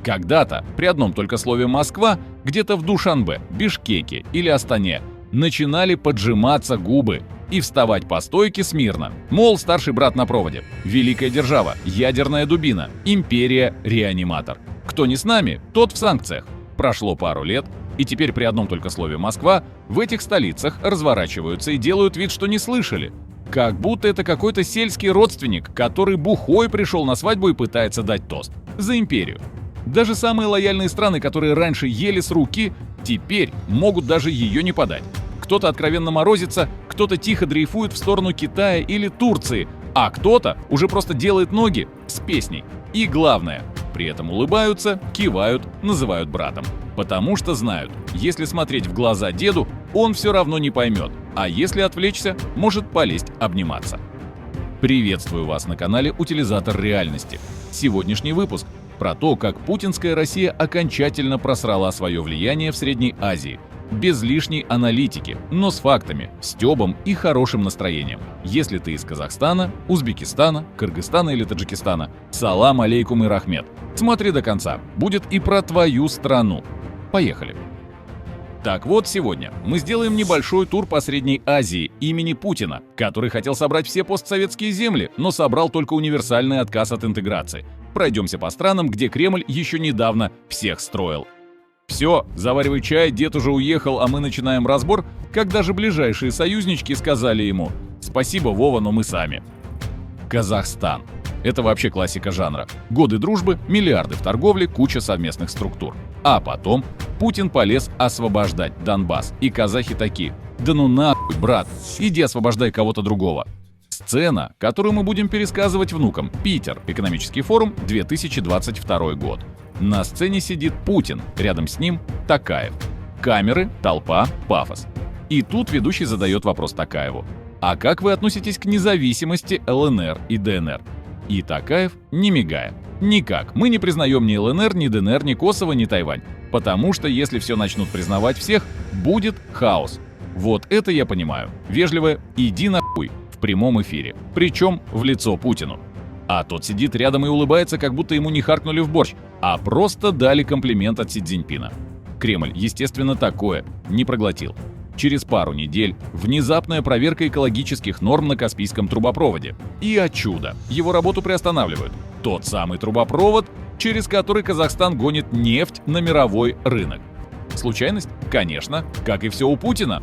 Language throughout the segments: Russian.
Когда-то при одном только слове «Москва» где-то в Душанбе, Бишкеке или Астане начинали поджиматься губы и вставать по стойке смирно. Мол, старший брат на проводе, великая держава, ядерная дубина, империя-реаниматор. Кто не с нами, тот в санкциях. Прошло пару лет, и теперь при одном только слове «Москва» в этих столицах разворачиваются и делают вид, что не слышали. Как будто это какой-то сельский родственник, который бухой пришел на свадьбу и пытается дать тост. За империю. Даже самые лояльные страны, которые раньше ели с руки, теперь могут даже ее не подать. Кто-то откровенно морозится, кто-то тихо дрейфует в сторону Китая или Турции, а кто-то уже просто делает ноги с песней. И главное, при этом улыбаются, кивают, называют братом. Потому что знают, если смотреть в глаза деду, он все равно не поймет, а если отвлечься, может полезть обниматься. Приветствую вас на канале «Утилизатор реальности». Сегодняшний выпуск про то, как путинская Россия окончательно просрала свое влияние в Средней Азии. Без лишней аналитики, но с фактами, стёбом и хорошим настроением. Если ты из Казахстана, Узбекистана, Кыргызстана или Таджикистана, салам алейкум и рахмет. Смотри до конца, будет и про твою страну. Поехали. Так вот, сегодня мы сделаем небольшой тур по Средней Азии имени Путина, который хотел собрать все постсоветские земли, но собрал только универсальный отказ от интеграции. Пройдемся по странам, где Кремль еще недавно всех строил. Все, заваривай чай, дед уже уехал, а мы начинаем разбор, как даже ближайшие союзнички сказали ему: «Спасибо, Вова, но мы сами». Казахстан. Это вообще классика жанра. Годы дружбы, миллиарды в торговле, куча совместных структур. А потом Путин полез освобождать Донбасс, и казахи такие: «Да ну нахуй, брат, иди освобождай кого-то другого». Сцена, которую мы будем пересказывать внукам. Питер. Экономический форум, 2022 год. На сцене сидит Путин, рядом с ним Токаев. Камеры, толпа, пафос. И тут ведущий задает вопрос Токаеву: «А как вы относитесь к независимости ЛНР и ДНР?» И Токаев, не мигая: «Никак, мы не признаем ни ЛНР, ни ДНР, ни Косово, ни Тайвань. Потому что если все начнут признавать всех, будет хаос». Вот это я понимаю. Вежливое «иди нахуй» в прямом эфире. Причем в лицо Путину. А тот сидит рядом и улыбается, как будто ему не харкнули в борщ, а просто дали комплимент от Си Цзиньпина. Кремль, естественно, такое не проглотил. Через пару недель внезапная проверка экологических норм на Каспийском трубопроводе. И, о чудо, его работу приостанавливают. Тот самый трубопровод, через который Казахстан гонит нефть на мировой рынок. Случайность? Конечно, как и все у Путина.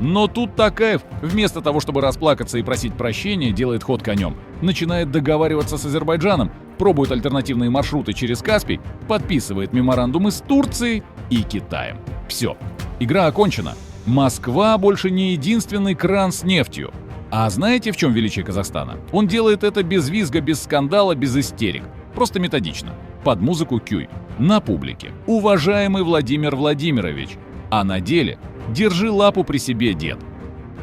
Но тут Токаев, вместо того, чтобы расплакаться и просить прощения, делает ход конем, начинает договариваться с Азербайджаном, пробует альтернативные маршруты через Каспий, подписывает меморандумы с Турцией и Китаем. Все, игра окончена. Москва больше не единственный кран с нефтью. А знаете, в чем величие Казахстана? Он делает это без визга, без скандала, без истерик. Просто методично. Под музыку Кюй. На публике. Уважаемый Владимир Владимирович. А на деле держи лапу при себе, дед.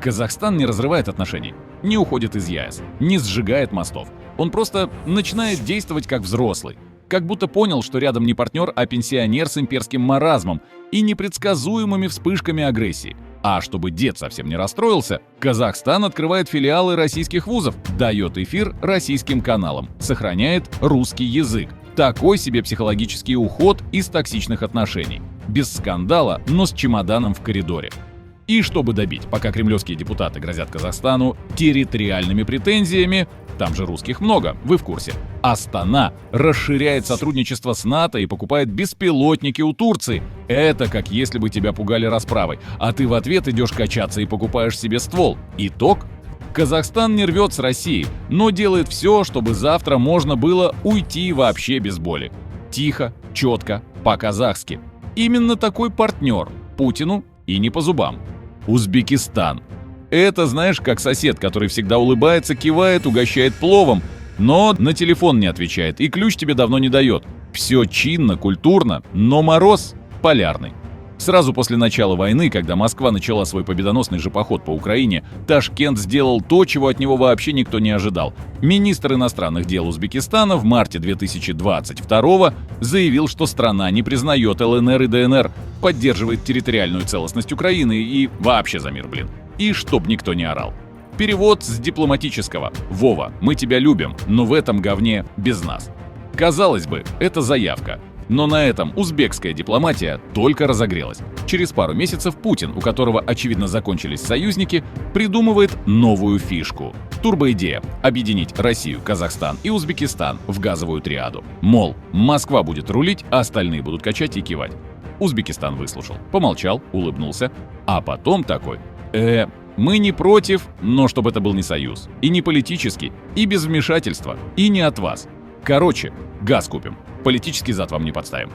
Казахстан не разрывает отношений, не уходит из ЕАЭС, не сжигает мостов. Он просто начинает действовать как взрослый. Как будто понял, что рядом не партнер, а пенсионер с имперским маразмом и непредсказуемыми вспышками агрессии. А чтобы дед совсем не расстроился, Казахстан открывает филиалы российских вузов, дает эфир российским каналам, сохраняет русский язык. Такой себе психологический уход из токсичных отношений. Без скандала, но с чемоданом в коридоре. И чтобы добить, пока кремлевские депутаты грозят Казахстану территориальными претензиями, там же русских много, вы в курсе, Астана расширяет сотрудничество с НАТО и покупает беспилотники у Турции. Это как если бы тебя пугали расправой, а ты в ответ идешь качаться и покупаешь себе ствол. Итог? Казахстан не рвет с Россией, но делает все, чтобы завтра можно было уйти вообще без боли. Тихо, четко, по-казахски. Именно такой партнер Путину и не по зубам. Узбекистан. Это, знаешь, как сосед, который всегда улыбается, кивает, угощает пловом, но на телефон не отвечает и ключ тебе давно не дает. Все чинно, культурно, но мороз полярный. Сразу после начала войны, когда Москва начала свой победоносный же поход по Украине, Ташкент сделал то, чего от него вообще никто не ожидал. Министр иностранных дел Узбекистана в марте 2022 заявил, что страна не признает ЛНР и ДНР, поддерживает территориальную целостность Украины и вообще за мир, И чтоб никто не орал. Перевод с дипломатического: «Вова, мы тебя любим, но в этом говне без нас». Казалось бы, это заявка. Но на этом узбекская дипломатия только разогрелась. Через пару месяцев Путин, у которого, очевидно, закончились союзники, придумывает новую фишку. Турбоидея – объединить Россию, Казахстан и Узбекистан в газовую триаду. Мол, Москва будет рулить, а остальные будут качать и кивать. Узбекистан выслушал, помолчал, улыбнулся, а потом такой: мы не против, но чтобы это был не союз, и не политический, и без вмешательства, и не от вас. Короче, газ купим, политический зад вам не подставим.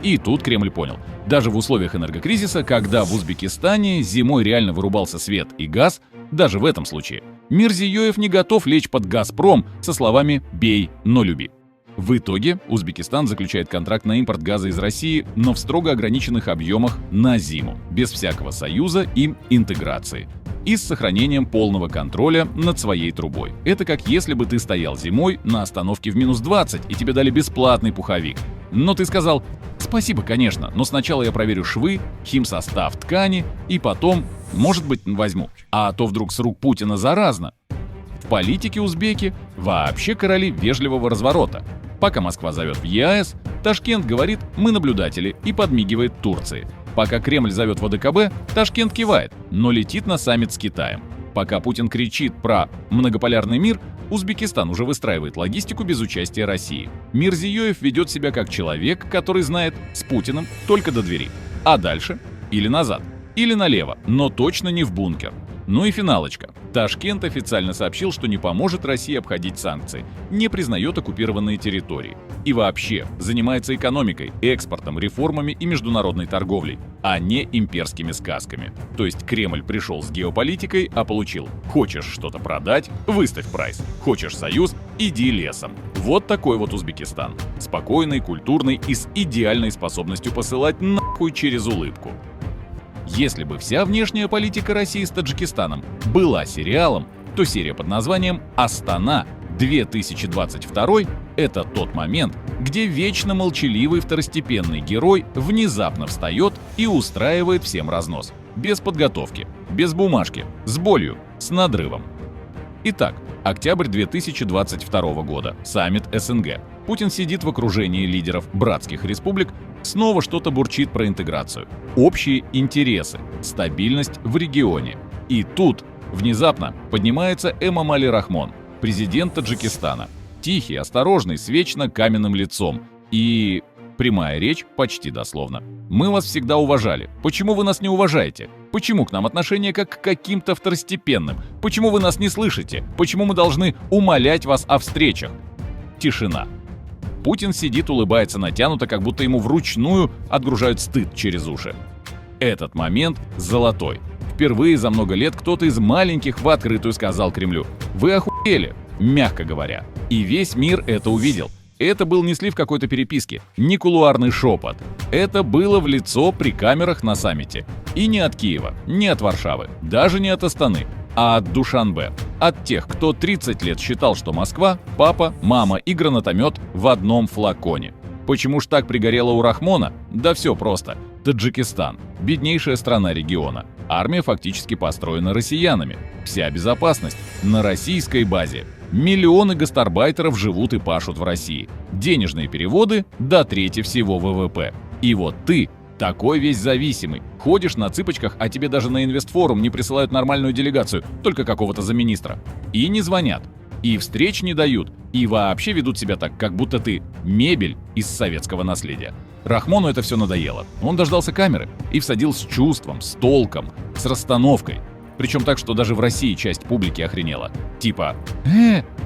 И тут Кремль понял, даже в условиях энергокризиса, когда в Узбекистане зимой реально вырубался свет и газ, даже в этом случае Мирзиёев не готов лечь под «Газпром» со словами «бей, но люби». В итоге Узбекистан заключает контракт на импорт газа из России, но в строго ограниченных объемах на зиму, без всякого союза и интеграции, и с сохранением полного контроля над своей трубой. Это как если бы ты стоял зимой на остановке в минус 20 и тебе дали бесплатный пуховик. Но ты сказал: спасибо, конечно, но сначала я проверю швы, химсостав ткани и потом, может быть, возьму. А то вдруг с рук Путина заразно. В политике узбеки вообще короли вежливого разворота. Пока Москва зовет в ЕАЭС, Ташкент говорит «мы наблюдатели» и подмигивает Турции. Пока Кремль зовет в ОДКБ, Ташкент кивает, но летит на саммит с Китаем. Пока Путин кричит про многополярный мир, Узбекистан уже выстраивает логистику без участия России. Мирзиёев ведет себя как человек, который знает с Путиным только до двери. А дальше? Или назад, или налево, но точно не в бункер. Ну и финалочка. Ташкент официально сообщил, что не поможет России обходить санкции, не признает оккупированные территории. И вообще занимается экономикой, экспортом, реформами и международной торговлей, а не имперскими сказками. То есть Кремль пришел с геополитикой, а получил: хочешь что-то продать — выставь прайс, хочешь союз — иди лесом. Вот такой вот Узбекистан. Спокойный, культурный и с идеальной способностью посылать нахуй через улыбку. Если бы вся внешняя политика России с Таджикистаном была сериалом, то серия под названием «Астана 2022» — это тот момент, где вечно молчаливый второстепенный герой внезапно встает и устраивает всем разнос. Без подготовки, без бумажки, с болью, с надрывом. Итак, октябрь 2022 года. Саммит СНГ. Путин сидит в окружении лидеров братских республик, снова что-то бурчит про интеграцию. Общие интересы, стабильность в регионе. И тут внезапно поднимается Эмомали Рахмон, президент Таджикистана. Тихий, осторожный, с вечно каменным лицом. И прямая речь почти дословно. «Мы вас всегда уважали. Почему вы нас не уважаете? Почему к нам отношение как к каким-то второстепенным? Почему вы нас не слышите? Почему мы должны умолять вас о встречах?» Тишина. Путин сидит, улыбается натянуто, как будто ему вручную отгружают стыд через уши. Этот момент золотой. Впервые за много лет кто-то из маленьких в открытую сказал Кремлю: «Вы охуели», мягко говоря. И весь мир это увидел. Это был не слив какой-то переписки, не кулуарный шепот. Это было в лицо при камерах на саммите. И не от Киева, не от Варшавы, даже не от Астаны, а от Душанбе. От тех, кто 30 лет считал, что Москва, папа, мама и гранатомет в одном флаконе. Почему ж так пригорело у Рахмона? Да все просто. Таджикистан – беднейшая страна региона. Армия фактически построена россиянами. Вся безопасность на российской базе. Миллионы гастарбайтеров живут и пашут в России. Денежные переводы до трети всего ВВП. И вот ты, такой весь зависимый, ходишь на цыпочках, а тебе даже на инвестфорум не присылают нормальную делегацию, только какого-то замминистра. И не звонят, и встреч не дают, и вообще ведут себя так, как будто ты мебель из советского наследия. Рахмону это все надоело. Он дождался камеры и всадил с чувством, с толком, с расстановкой. Причем так, что даже в России часть публики охренела. Типа: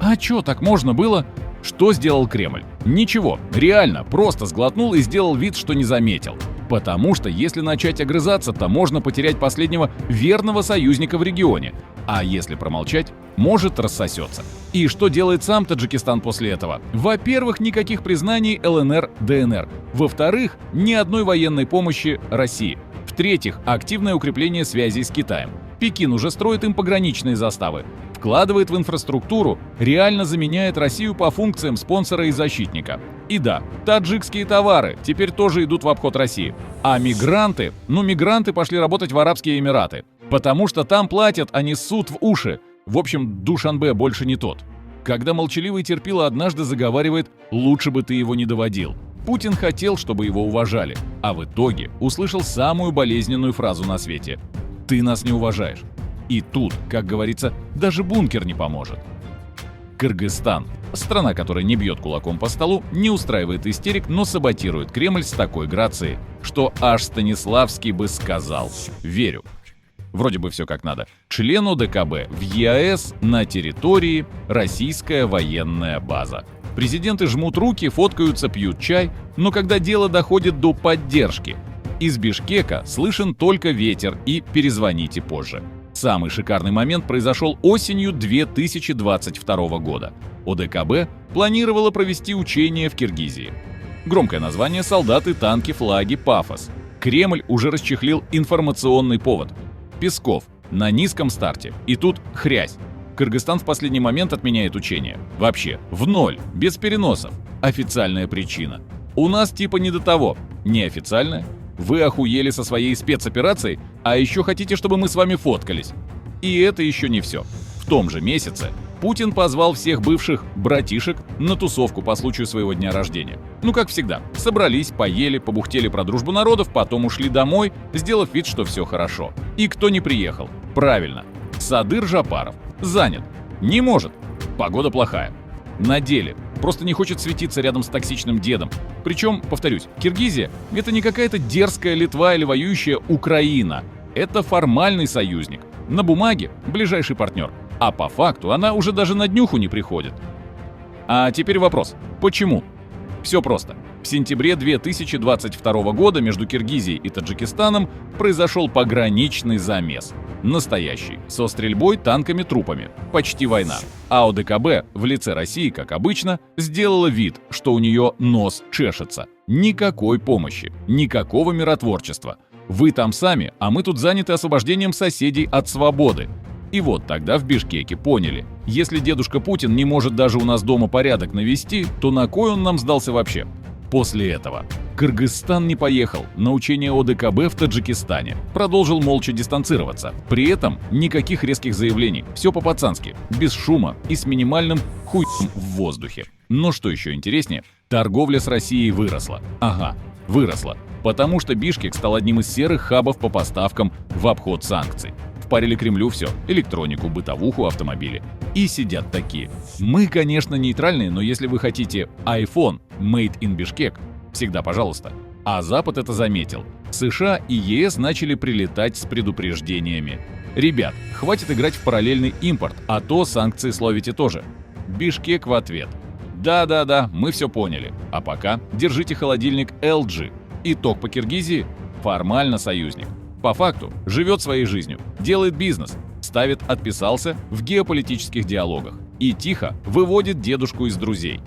а чё, так можно было? Что сделал Кремль? Ничего, реально, просто сглотнул и сделал вид, что не заметил. Потому что если начать огрызаться, то можно потерять последнего верного союзника в регионе. А если промолчать, может рассосется. И что делает сам Таджикистан после этого? Во-первых, никаких признаний ЛНР, ДНР. Во-вторых, ни одной военной помощи России. В-третьих, активное укрепление связей с Китаем. Пекин уже строит им пограничные заставы, вкладывает в инфраструктуру, реально заменяет Россию по функциям спонсора и защитника. И да, таджикские товары теперь тоже идут в обход России. А мигранты пошли работать в Арабские Эмираты, потому что там платят, а не ссут в уши. В общем, Душанбе больше не тот. Когда молчаливый терпило однажды заговаривает: «Лучше бы ты его не доводил». Путин хотел, чтобы его уважали, а в итоге услышал самую болезненную фразу на свете: «Ты нас не уважаешь». И тут, как говорится, даже бункер не поможет. Кыргызстан. Страна, которая не бьет кулаком по столу, не устраивает истерик, но саботирует Кремль с такой грацией, что аж Станиславский бы сказал: «Верю». Вроде бы все как надо. Член ОДКБ в ЕАЭС на территории российская военная база. Президенты жмут руки, фоткаются, пьют чай, но когда дело доходит до поддержки, из Бишкека слышен только ветер и «перезвоните позже». Самый шикарный момент произошел осенью 2022 года. ОДКБ планировала провести учения в Киргизии. Громкое название: солдаты, танки, флаги, пафос. Кремль уже расчехлил информационный повод. Песков на низком старте, и тут хрясь. Кыргызстан в последний момент отменяет учения. Вообще, в ноль, без переносов. Официальная причина: у нас типа не до того. Неофициальная: вы охуели со своей спецоперацией, а еще хотите, чтобы мы с вами фоткались. И это еще не все. В том же месяце Путин позвал всех бывших братишек на тусовку по случаю своего дня рождения. Ну, как всегда, собрались, поели, побухтели про дружбу народов, потом ушли домой, сделав вид, что все хорошо. И кто не приехал? Правильно, Садыр Жапаров. Занят. Не может. Погода плохая. На деле. Просто не хочет светиться рядом с токсичным дедом. Причем, повторюсь, Киргизия — это не какая-то дерзкая Литва или воюющая Украина. Это формальный союзник. На бумаге — ближайший партнер. А по факту она уже даже на днюху не приходит. А теперь вопрос: почему? Все просто. В сентябре 2022 года между Киргизией и Таджикистаном произошел пограничный замес. Настоящий, со стрельбой, танками, трупами. Почти война. А ОДКБ в лице России, как обычно, сделала вид, что у нее нос чешется. Никакой помощи, никакого миротворчества. Вы там сами, а мы тут заняты освобождением соседей от свободы. И вот тогда в Бишкеке поняли: если дедушка Путин не может даже у нас дома порядок навести, то на кой он нам сдался вообще? После этого Кыргызстан не поехал на учения ОДКБ в Таджикистане, продолжил молча дистанцироваться. При этом никаких резких заявлений, все по-пацански, без шума и с минимальным хуем в воздухе. Но что еще интереснее, торговля с Россией выросла. Ага, выросла, потому что Бишкек стал одним из серых хабов по поставкам в обход санкций. Впарили Кремлю все: электронику, бытовуху, автомобили. И сидят такие: мы, конечно, нейтральные, но если вы хотите iPhone Made in Bishkek, всегда пожалуйста. А Запад это заметил. США и ЕС начали прилетать с предупреждениями: ребят, хватит играть в параллельный импорт, а то санкции словите тоже. Бишкек в ответ: да-да-да, мы все поняли. А пока держите холодильник LG. Итог по Киргизии: формально союзник. По факту живет своей жизнью, делает бизнес, ставит «отписался» в геополитических диалогах и тихо выводит дедушку из друзей.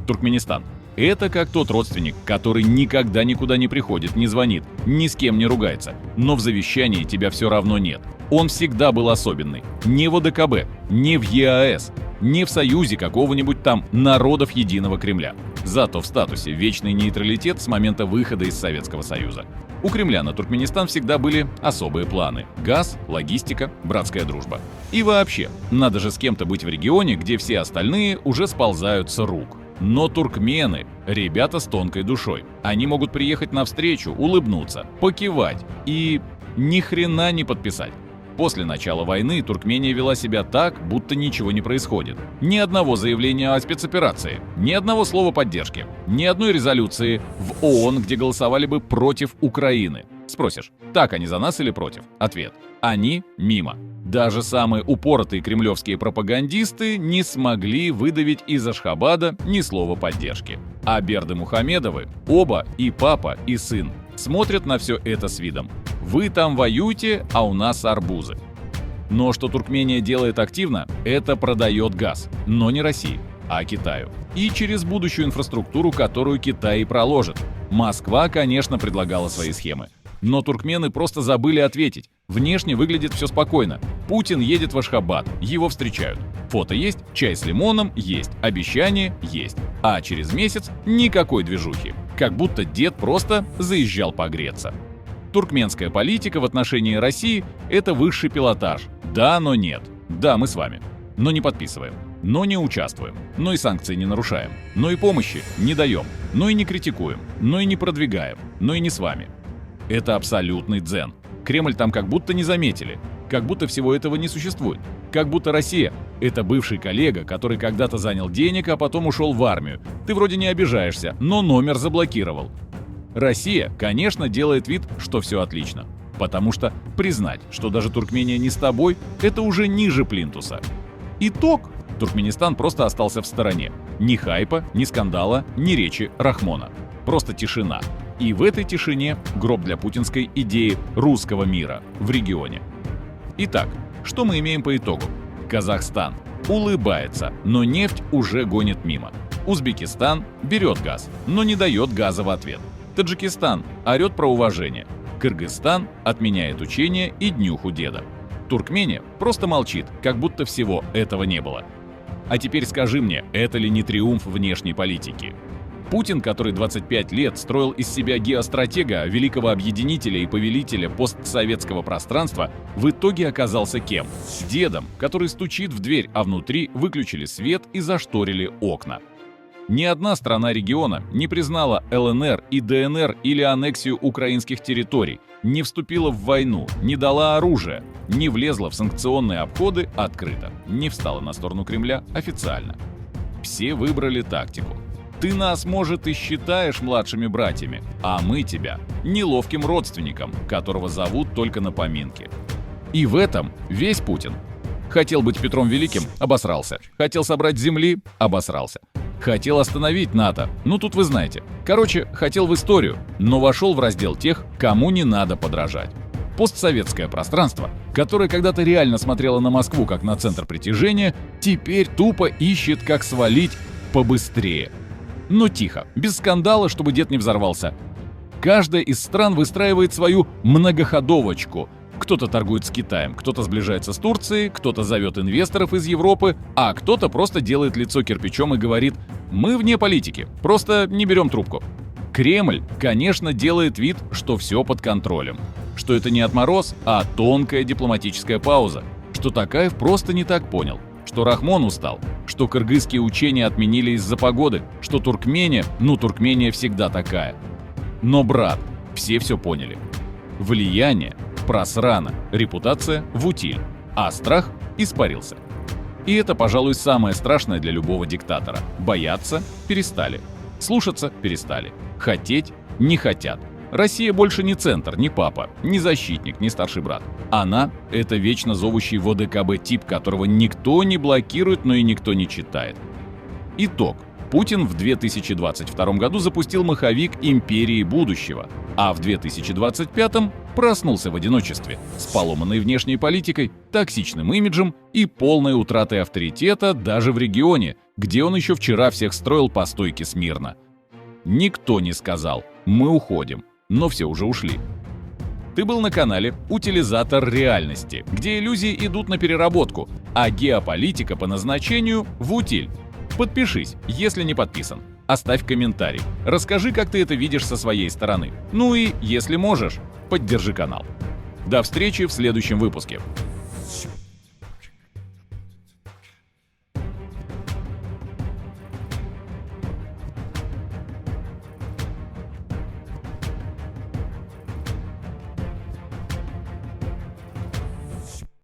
Туркменистан. Это как тот родственник, который никогда никуда не приходит, не звонит, ни с кем не ругается, но в завещании тебя все равно нет. Он всегда был особенный. Не в ОДКБ, не в ЕАЭС, не в союзе какого-нибудь там народов единого Кремля. Зато в статусе вечный нейтралитет с момента выхода из Советского Союза. У Кремля на Туркменистан всегда были особые планы: газ, логистика, братская дружба. И вообще, надо же с кем-то быть в регионе, где все остальные уже сползают с рук. Но туркмены — ребята с тонкой душой. Они могут приехать навстречу, улыбнуться, покивать и ни хрена не подписать. После начала войны Туркмения вела себя так, будто ничего не происходит. Ни одного заявления о спецоперации, ни одного слова поддержки, ни одной резолюции в ООН, где голосовали бы против Украины. Спросишь: так они за нас или против? Ответ: они мимо. Даже самые упоротые кремлевские пропагандисты не смогли выдавить из Ашхабада ни слова поддержки. А Бердымухамедовы, оба, и папа, и сын, смотрят на все это с видом: вы там воюете, а у нас арбузы. Но что Туркмения делает активно, это продает газ, но не России, а Китаю. И через будущую инфраструктуру, которую Китай и проложит. Москва, конечно, предлагала свои схемы. Но туркмены просто забыли ответить. Внешне выглядит все спокойно. Путин едет в Ашхабад, его встречают. Фото есть, чай с лимоном есть, обещание есть. А через месяц никакой движухи. Как будто дед просто заезжал погреться. Туркменская политика в отношении России — это высший пилотаж. Да, но нет. Да, мы с вами. Но не подписываем. но не участвуем, но и санкции не нарушаем, но и помощи не даем, но и не критикуем, но и не продвигаем, но и не с вами. Это абсолютный дзен. Кремль там как будто не заметили, как будто всего этого не существует, как будто Россия — это бывший коллега, который когда-то занял денег, а потом ушел в армию. Ты вроде не обижаешься, но номер заблокировал. Россия, конечно, делает вид, что все отлично, потому что признать, что даже Туркмения не с тобой, это уже ниже плинтуса. Итог: Туркменистан просто остался в стороне. Ни хайпа, ни скандала, ни речи Рахмона. Просто тишина. И в этой тишине гроб для путинской идеи русского мира в регионе. Итак, что мы имеем по итогу? Казахстан улыбается, но нефть уже гонит мимо. Узбекистан берет газ, но не дает газа в ответ. Таджикистан орет про уважение. Кыргызстан отменяет учения и днюху деда. Туркмения просто молчит, как будто всего этого не было. А теперь скажи мне, это ли не триумф внешней политики? Путин, который 25 лет строил из себя геостратега, великого объединителя и повелителя постсоветского пространства, в итоге оказался кем? Дедом, который стучит в дверь, а внутри выключили свет и зашторили окна. Ни одна страна региона не признала ЛНР и ДНР или аннексию украинских территорий, не вступила в войну, не дала оружия, не влезла в санкционные обходы открыто, не встала на сторону Кремля официально. Все выбрали тактику. Ты нас, может, и считаешь младшими братьями, а мы тебя неловким родственником, которого зовут только на поминки. И в этом весь Путин. Хотел быть Петром Великим – обосрался. Хотел собрать земли – обосрался. Хотел остановить НАТО, ну тут вы знаете. Короче, хотел в историю, но вошел в раздел тех, кому не надо подражать. Постсоветское пространство, которое когда-то реально смотрело на Москву как на центр притяжения, теперь тупо ищет, как свалить побыстрее. Но тихо, без скандала, чтобы дед не взорвался. Каждая из стран выстраивает свою многоходовочку. Кто-то торгует с Китаем, кто-то сближается с Турцией, кто-то зовет инвесторов из Европы, а кто-то просто делает лицо кирпичом и говорит: «Мы вне политики, просто не берем трубку». Кремль, конечно, делает вид, что все под контролем. Что это не отмороз, а тонкая дипломатическая пауза. Что Токаев просто не так понял. Что Рахмон устал. Что кыргызские учения отменили из-за погоды. Что Туркмения всегда такая. Но, брат, все поняли. Влияние просрано, репутация в утиль, а страх испарился. И это, пожалуй, самое страшное для любого диктатора. Бояться перестали. Слушаться перестали. Хотеть не хотят. Россия больше не центр, не папа, не защитник, не старший брат. Она — это вечно зовущий в ОДКБ тип, которого никто не блокирует, но и никто не читает. Итог. Путин в 2022 году запустил маховик империи будущего, а в 2025 проснулся в одиночестве, с поломанной внешней политикой, токсичным имиджем и полной утратой авторитета даже в регионе, где он еще вчера всех строил по стойке смирно. Никто не сказал «мы уходим», но все уже ушли. Ты был на канале «Утилизатор реальности», где иллюзии идут на переработку, а геополитика по назначению в утиль. Подпишись, если не подписан. Оставь комментарий. Расскажи, как ты это видишь со своей стороны. Ну и, если можешь, поддержи канал. До встречи в следующем выпуске.